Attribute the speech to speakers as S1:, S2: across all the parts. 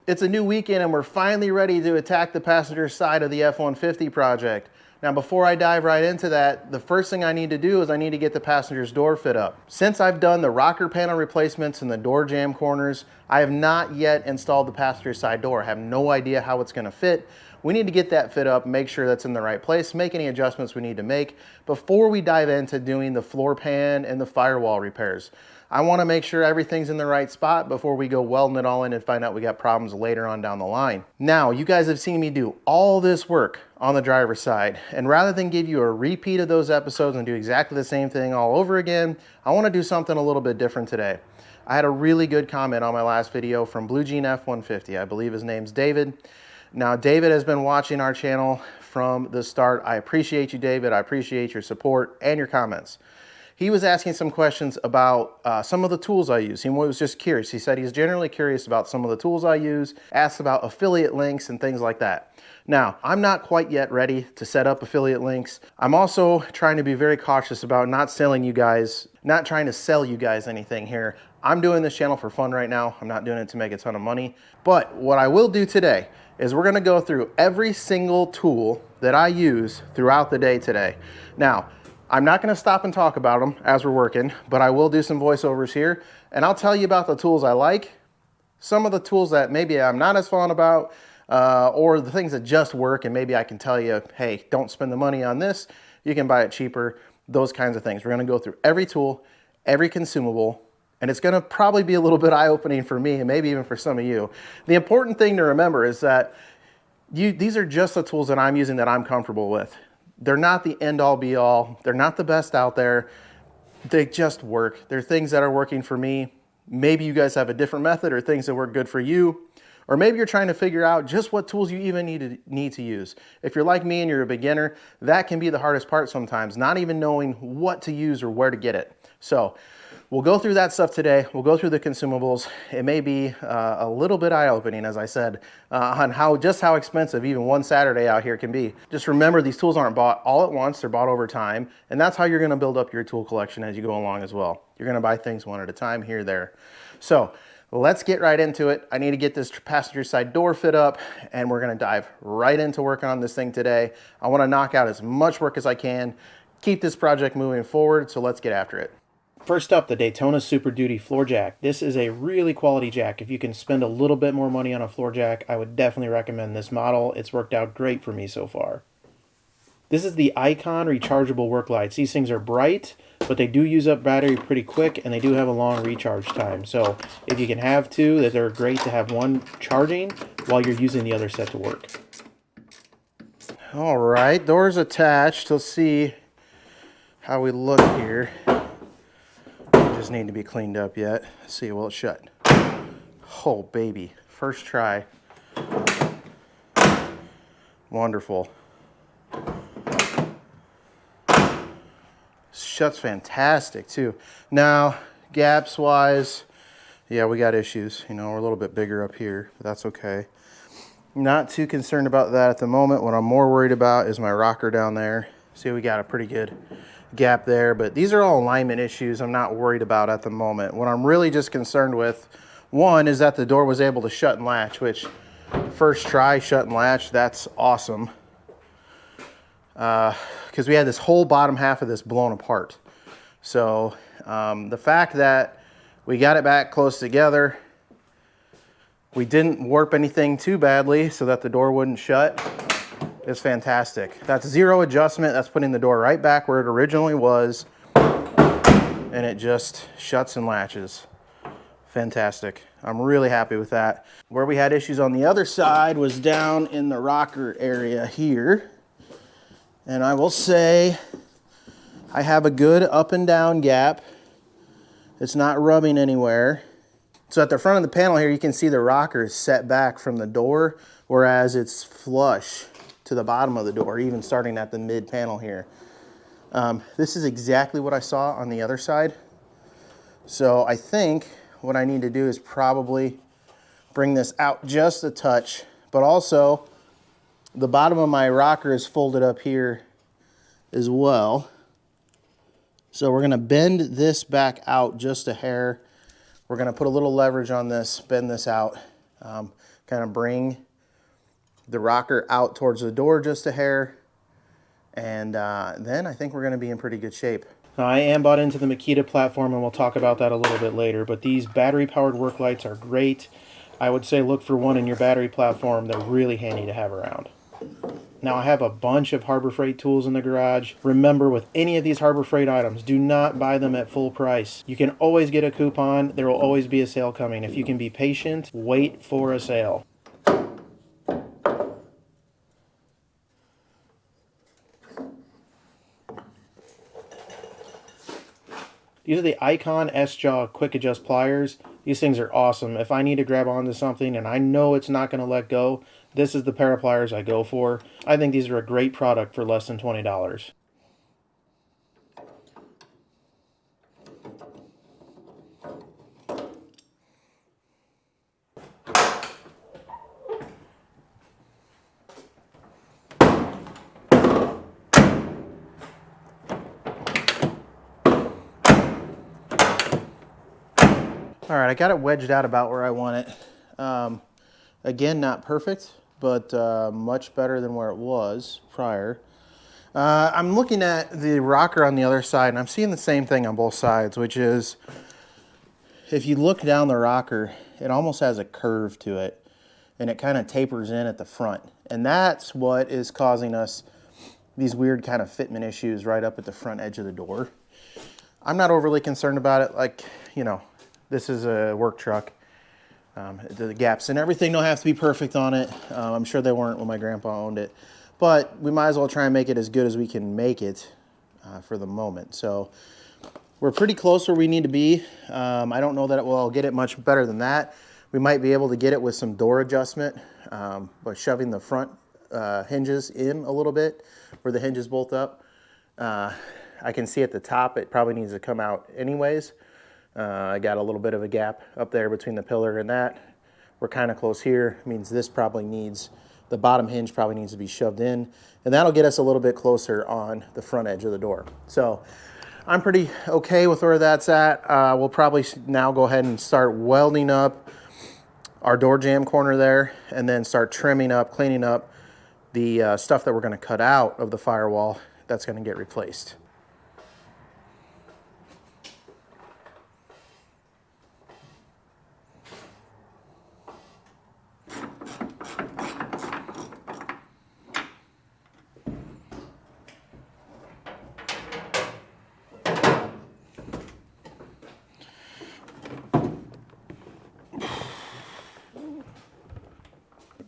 S1: It's a new weekend and we're finally ready to attack the passenger side of the F-150 project. Now, before I dive right into that, the first thing I need to do is I need to get the passenger's door fit up. Since I've done the rocker panel replacements and the door jamb corners, I have not yet installed the passenger side door. I have no idea how it's gonna fit. We need to get that fit up, make sure that's in the right place, make any adjustments we need to make before we dive into doing the floor pan and the firewall repairs. I wanna make sure everything's in the right spot before we go welding it all in and find out we got problems later on down the line. Now, you guys have seen me do all this work on the driver's side, and rather than give you a repeat of those episodes and do exactly the same thing all over again, I wanna do something a little bit different today. I had a really good comment on my last video from Blue Jean F150. I believe his name's David. Now, David has been watching our channel from the start. I appreciate you, David. I appreciate your support and your comments. He was asking some questions about some of the tools I use. He was just curious. He said he's generally curious about some of the tools I use, asked about affiliate links and things like that. Now, I'm not quite yet ready to set up affiliate links. I'm also trying to be very cautious about not trying to sell you guys anything here. I'm doing this channel for fun right now. I'm not doing it to make a ton of money. But what I will do today is we're gonna go through every single tool that I use throughout the day today. Now, I'm not gonna stop and talk about them as we're working, but I will do some voiceovers here, and I'll tell you about the tools I like, some of the tools that maybe I'm not as fond about, or the things that just work, and maybe I can tell you, hey, don't spend the money on this, you can buy it cheaper, those kinds of things. We're gonna go through every tool, every consumable, and it's gonna probably be a little bit eye-opening for me and maybe even for some of you. The important thing to remember is that these are just the tools that I'm using that I'm comfortable with. They're not the end-all be-all. They're not the best out there. They just work. They're things that are working for me. Maybe you guys have a different method or things that work good for you. Or maybe you're trying to figure out just what tools you even need to use. If you're like me and you're a beginner, that can be the hardest part sometimes, not even knowing what to use or where to get it. So we'll go through that stuff today. We'll go through the consumables. It may be a little bit eye-opening, as I said, on just how expensive even one Saturday out here can be. Just remember, these tools aren't bought all at once. They're bought over time. And that's how you're gonna build up your tool collection as you go along as well. You're gonna buy things one at a time, here, there. So let's get right into it. I need to get this passenger side door fit up, and we're gonna dive right into working on this thing today. I wanna knock out as much work as I can, keep this project moving forward, so let's get after it. First up, the Daytona Super Duty floor jack. This is a really quality jack. If you can spend a little bit more money on a floor jack, I would definitely recommend this model. It's worked out great for me so far. This is the Icon rechargeable work lights. These things are bright, but they do use up battery pretty quick, and they do have a long recharge time. So if you can have two, that they're great to have one charging while you're using the other set to work. All right, door's attached. Let's see how we look here. Just need to be cleaned up yet. Let's see, will it shut? Oh, baby. First try. Wonderful. Shuts fantastic, too. Now, gaps-wise, yeah, we got issues. You know, we're a little bit bigger up here, but that's okay. Not too concerned about that at the moment. What I'm more worried about is my rocker down there. See, we got a pretty good gap there, but these are all alignment issues I'm not worried about at the moment. What I'm really just concerned with, one, is that the door was able to shut and latch, which first try, shut and latch, that's awesome. Because we had this whole bottom half of this blown apart. So the fact that we got it back close together, we didn't warp anything too badly so that the door wouldn't shut, is fantastic. That's zero adjustment. That's putting the door right back where it originally was, and it just shuts and latches. Fantastic. I'm really happy with that. Where we had issues on the other side was down in the rocker area here. And I will say I have a good up and down gap. It's not rubbing anywhere. So at the front of the panel here, you can see the rocker is set back from the door, whereas it's flush to the bottom of the door, even starting at the mid panel here. This is exactly what I saw on the other side. So I think what I need to do is probably bring this out just a touch, but also the bottom of my rocker is folded up here as well. So we're gonna bend this back out just a hair. We're gonna put a little leverage on this, bend this out, kind of bring the rocker out towards the door just a hair, and then I think we're going to be in pretty good shape. Now, I am bought into the Makita platform, and we'll talk about that a little bit later, but these battery-powered work lights are great. I would say look for one in your battery platform. They're really handy to have around. Now, I have a bunch of Harbor Freight tools in the garage. Remember, with any of these Harbor Freight items, do not buy them at full price. You can always get a coupon. There will always be a sale coming. If you can be patient, wait for a sale. These are the Icon S-Jaw Quick Adjust Pliers. These things are awesome. If I need to grab onto something and I know it's not going to let go, this is the pair of pliers I go for. I think these are a great product for less than $20. All right, I got it wedged out about where I want it. Again, not perfect, but much better than where it was prior. I'm looking at the rocker on the other side, and I'm seeing the same thing on both sides, which is if you look down the rocker, it almost has a curve to it, and it kind of tapers in at the front. And that's what is causing us these weird kind of fitment issues right up at the front edge of the door. I'm not overly concerned about it. Like, you know, this is a work truck. The gaps and everything don't have to be perfect on it. I'm sure they weren't when my grandpa owned it. But we might as well try and make it as good as we can make it for the moment. So we're pretty close where we need to be. I don't know that we'll get it much better than that. We might be able to get it with some door adjustment by shoving the front hinges in a little bit where the hinges bolt up. I can see at the top it probably needs to come out anyways. I got a little bit of a gap up there between the pillar and that. We're kind of close here. It means this probably needs, the bottom hinge probably needs to be shoved in, and that'll get us a little bit closer on the front edge of the door. So I'm pretty okay with where that's at. We'll probably now go ahead and start welding up our door jamb corner there, and then start trimming up, cleaning up the stuff that we're going to cut out of the firewall that's going to get replaced.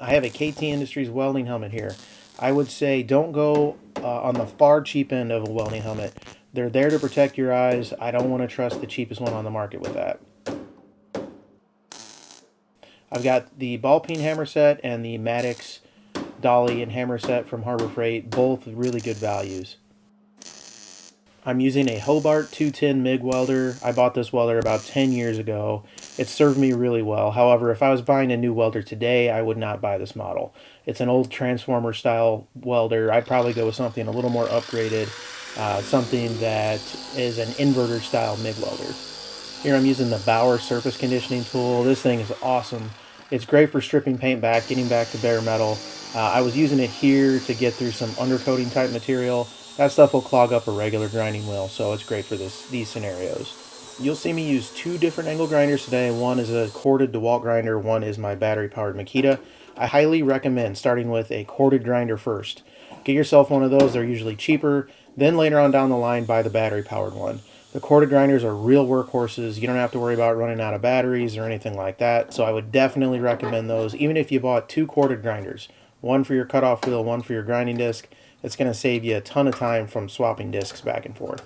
S1: I have a KT Industries welding helmet here. I would say don't go on the far cheap end of a welding helmet. They're there to protect your eyes. I don't want to trust the cheapest one on the market with that. I've got the ball peen hammer set and the Maddox dolly and hammer set from Harbor Freight, both really good values. I'm using a Hobart 210 MIG welder. I bought this welder about 10 years ago. It served me really well. However, if I was buying a new welder today, I would not buy this model. It's an old transformer style welder. I'd probably go with something a little more upgraded, something that is an inverter style MIG welder. Here I'm using the Bauer surface conditioning tool. This thing is awesome. It's great for stripping paint back, getting back to bare metal. I was using it here to get through some undercoating type material. That stuff will clog up a regular grinding wheel, so it's great for these scenarios. You'll see me use two different angle grinders today. One is a corded DeWalt grinder, one is my battery-powered Makita. I highly recommend starting with a corded grinder first. Get yourself one of those, they're usually cheaper. Then later on down the line, buy the battery-powered one. The corded grinders are real workhorses. You don't have to worry about running out of batteries or anything like that, so I would definitely recommend those, even if you bought two corded grinders. One for your cutoff wheel, one for your grinding disc. It's going to save you a ton of time from swapping discs back and forth.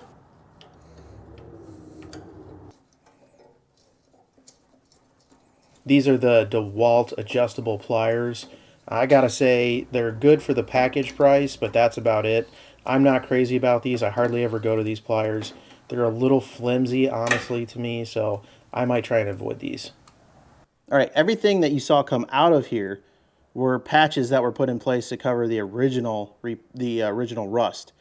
S1: These are the DeWalt adjustable pliers. I gotta say, they're good for the package price, but that's about it. I'm not crazy about these. I hardly ever go to these pliers. They're a little flimsy, honestly, to me, so I might try and avoid these. All right, everything that you saw come out of here were patches that were put in place to cover the original rust.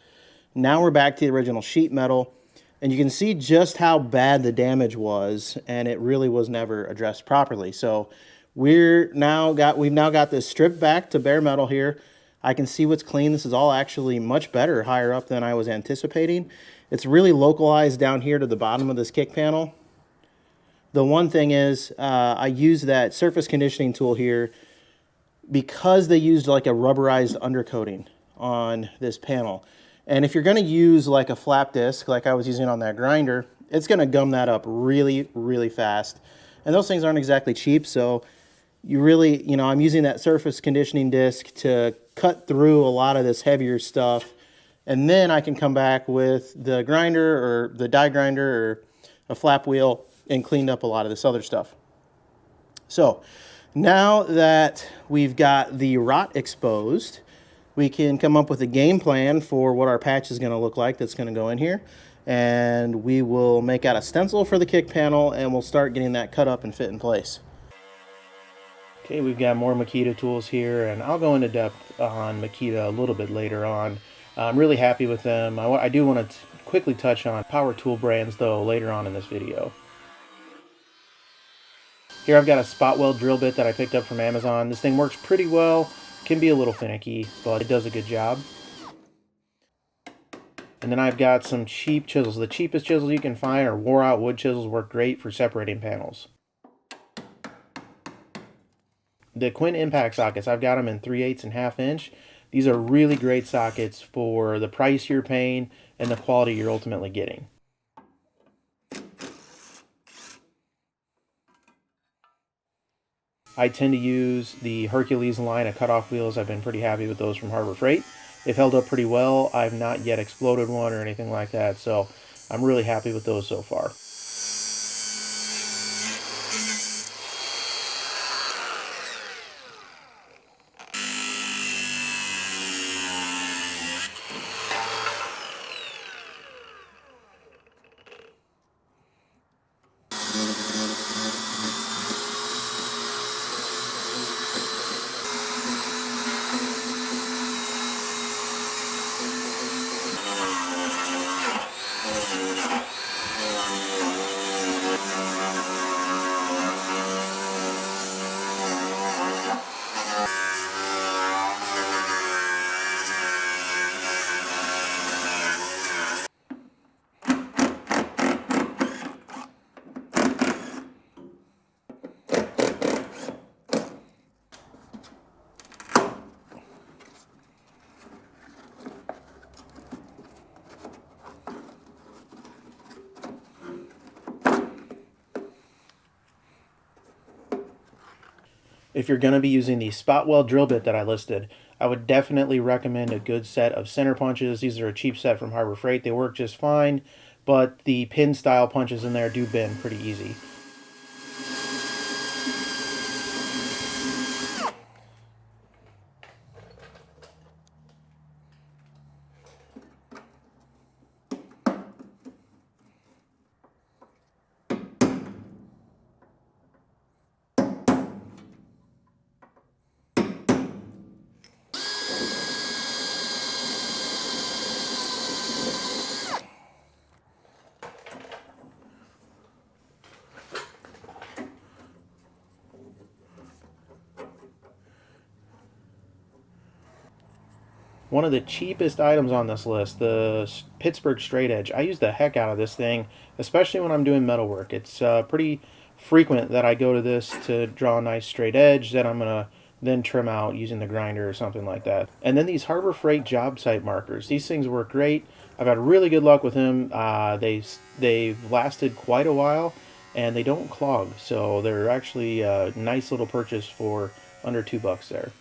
S1: Now we're back to the original sheet metal, and you can see just how bad the damage was, and it really was never addressed properly. So we've now got this stripped back to bare metal here. I can see what's clean. This is all actually much better higher up than I was anticipating. It's really localized down here to the bottom of this kick panel. The one thing is I use that surface conditioning tool here because they used like a rubberized undercoating on this panel. And if you're going to use like a flap disc like I was using on that grinder, it's going to gum that up really, really fast. And those things aren't exactly cheap, so you really, you know, I'm using that surface conditioning disc to cut through a lot of this heavier stuff. And then I can come back with the grinder or the die grinder or a flap wheel and clean up a lot of this other stuff. So now that we've got the rot exposed, we can come up with a game plan for what our patch is going to look like that's going to go in here. And we will make out a stencil for the kick panel and we'll start getting that cut up and fit in place. Okay, we've got more Makita tools here, and I'll go into depth on Makita a little bit later on. I'm really happy with them. I do want to quickly touch on power tool brands though later on in this video. Here I've got a spot weld drill bit that I picked up from Amazon. This thing works pretty well. Can be a little finicky, but it does a good job. And then I've got some cheap chisels. The cheapest chisels you can find are wore out wood chisels, work great for separating panels. The Quinn impact sockets, I've got them in 3/8 and 1/2 inch. These are really great sockets for the price you're paying and the quality you're ultimately getting. I tend to use the Hercules line of cutoff wheels. I've been pretty happy with those from Harbor Freight. They've held up pretty well. I've not yet exploded one or anything like that, so I'm really happy with those so far. If you're going to be using the spot weld drill bit that I listed, I would definitely recommend a good set of center punches. These are a cheap set from Harbor Freight. They work just fine, but the pin style punches in there do bend pretty easy. One of the cheapest items on this list, the Pittsburgh straight edge. I use the heck out of this thing, especially when I'm doing metalwork. It's pretty frequent that I go to this to draw a nice straight edge that I'm going to then trim out using the grinder or something like that. And then these Harbor Freight job site markers. These things work great. I've had really good luck with them. They've lasted quite a while and they don't clog. So they're actually a nice little purchase for under $2 there.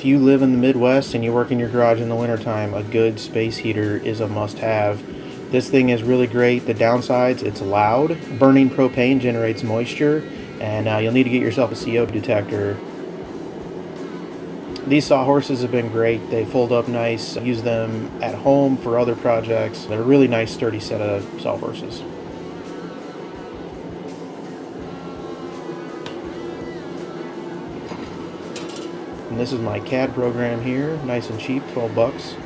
S1: If you live in the Midwest and you work in your garage in the wintertime, a good space heater is a must-have. This thing is really great. The downsides, it's loud. Burning propane generates moisture, and you'll need to get yourself a CO detector. These sawhorses have been great. They fold up nice. Use them at home for other projects. They're a really nice, sturdy set of sawhorses. And this is my CAD program here, nice and cheap, 12 bucks.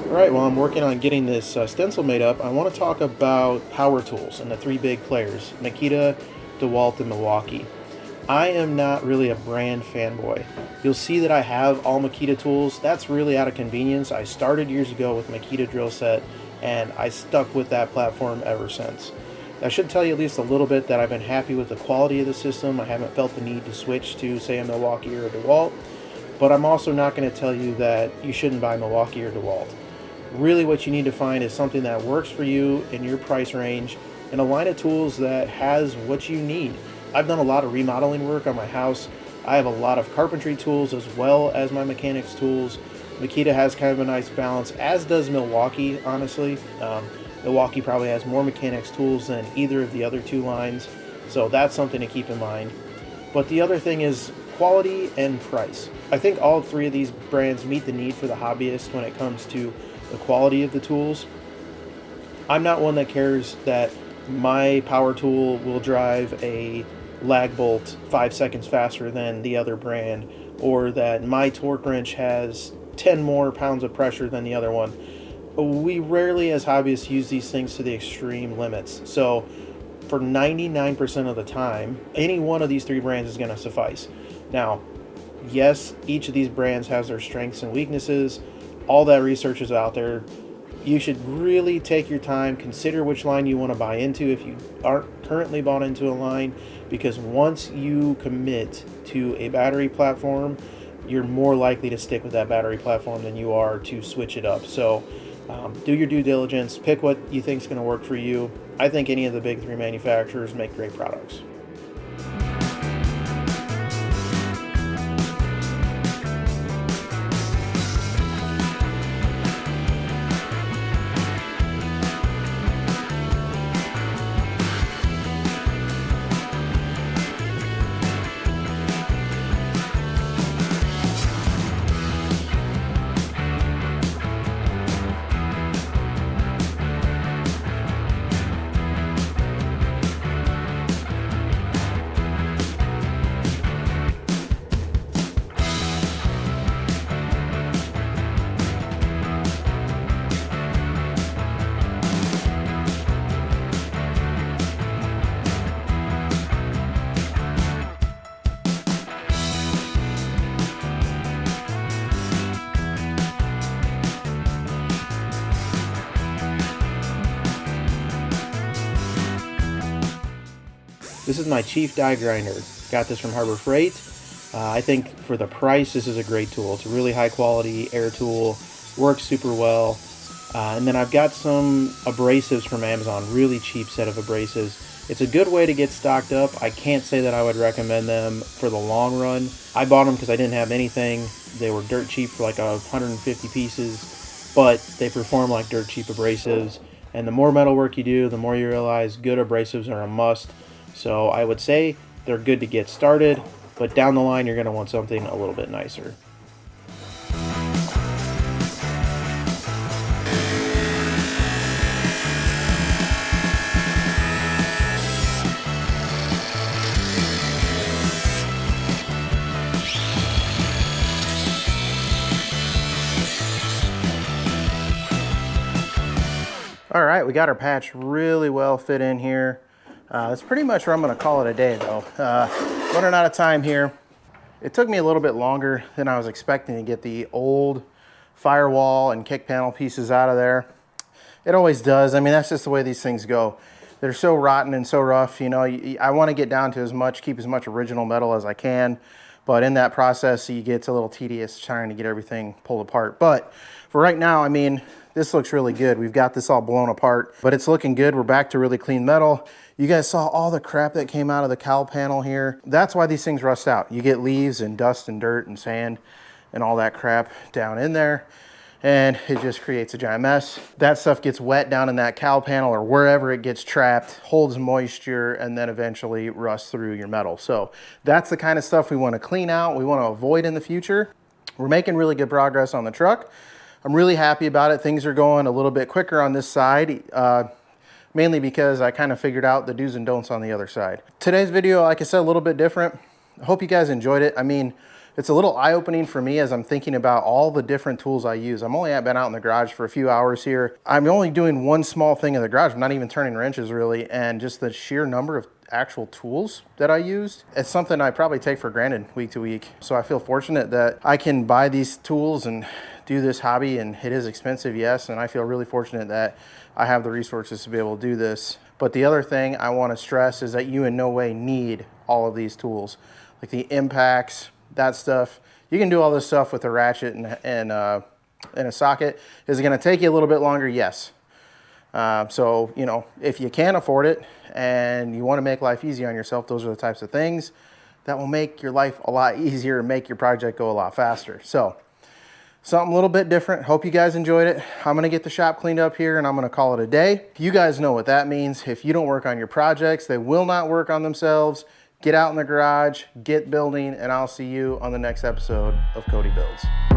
S1: All right, while I'm working on getting this stencil made up, I want to talk about power tools and the three big players, Makita, DeWalt, and Milwaukee. I am not really a brand fanboy. You'll see that I have all Makita tools. That's really out of convenience. I started years ago with Makita drill set, and I stuck with that platform ever since. I should tell you at least a little bit that I've been happy with the quality of the system. I haven't felt the need to switch to, say, a Milwaukee or a DeWalt, but I'm also not going to tell you that you shouldn't buy Milwaukee or DeWalt. Really what you need to find is something that works for you in your price range and a line of tools that has what you need. I've done a lot of remodeling work on my house. I have a lot of carpentry tools as well as my mechanics tools. Makita has kind of a nice balance, as does Milwaukee, honestly. Milwaukee probably has more mechanics tools than either of the other two lines, so that's something to keep in mind. But the other thing is quality and price. I think all three of these brands meet the need for the hobbyist when it comes to the quality of the tools. I'm not one that cares that my power tool will drive a lag bolt 5 seconds faster than the other brand, or that my torque wrench has 10 more pounds of pressure than the other one. We rarely as hobbyists use these things to the extreme limits. So for 99% of the time, any one of these three brands is going to suffice. Now, yes, each of these brands has their strengths and weaknesses. All that research is out there. You should really take your time, consider which line you want to buy into if you aren't currently bought into a line, because once you commit to a battery platform, you're more likely to stick with that battery platform than you are to switch it up. So do your due diligence, pick what you think is going to work for you. I think any of the big three manufacturers make great products. This is my Chief Die Grinder. Got this from Harbor Freight. I think for the price, this is a great tool. It's a really high quality air tool, works super well. And then I've got some abrasives from Amazon, really cheap set of abrasives. It's a good way to get stocked up. I can't say that I would recommend them for the long run. I bought them because I didn't have anything. They were dirt cheap for like 150 pieces, but they perform like dirt cheap abrasives. And the more metal work you do, the more you realize good abrasives are a must. So I would say they're good to get started, but down the line you're going to want something a little bit nicer. All right, we got our patch really well fit in here. That's pretty much where I'm going to call it a day, though. Running out of time here. It took me a little bit longer than I was expecting to get the old firewall and kick panel pieces out of there. It always does. I mean, that's just the way these things go. they're so rotten and so rough. You know, I want to get down to keep as much original metal as I can. But in that process, it gets a little tedious trying to get everything pulled apart. But for right now, I mean, this looks really good. We've got this all blown apart, but it's looking good. We're back to really clean metal. You guys saw all the crap that came out of the cowl panel here. That's why these things rust out. You get leaves and dust and dirt and sand and all that crap down in there, and it just creates a giant mess. That stuff gets wet down in that cowl panel or wherever it gets trapped, holds moisture, and then eventually rusts through your metal. So that's the kind of stuff we want to clean out, we want to avoid in the future. We're making really good progress on the truck. I'm really happy about it. Things are going a little bit quicker on this side, mainly because I kind of figured out the do's and don'ts on the other side. Today's video, like I said, a little bit different. I hope you guys enjoyed it. I mean, it's a little eye-opening for me as I'm thinking about all the different tools I use. I've been out in the garage for a few hours here. I'm only doing one small thing in the garage. I'm not even turning wrenches really, and just the sheer number of actual tools that I used, it's something I probably take for granted week to week. So I feel fortunate that I can buy these tools and do this hobby, and it is expensive, yes, and I feel really fortunate that I have the resources to be able to do this. But the other thing I want to stress is that you in no way need all of these tools, like the impacts, that stuff. You can do all this stuff with a ratchet and a socket. Is it going to take you a little bit longer? Yes. So, you know, if you can afford it and you want to make life easy on yourself, those are the types of things that will make your life a lot easier and make your project go a lot faster. So, something a little bit different. Hope you guys enjoyed it. I'm going to get the shop cleaned up here and I'm going to call it a day. You guys know what that means. If you don't work on your projects, they will not work on themselves. Get out in the garage, get building, and I'll see you on the next episode of Cody Builds.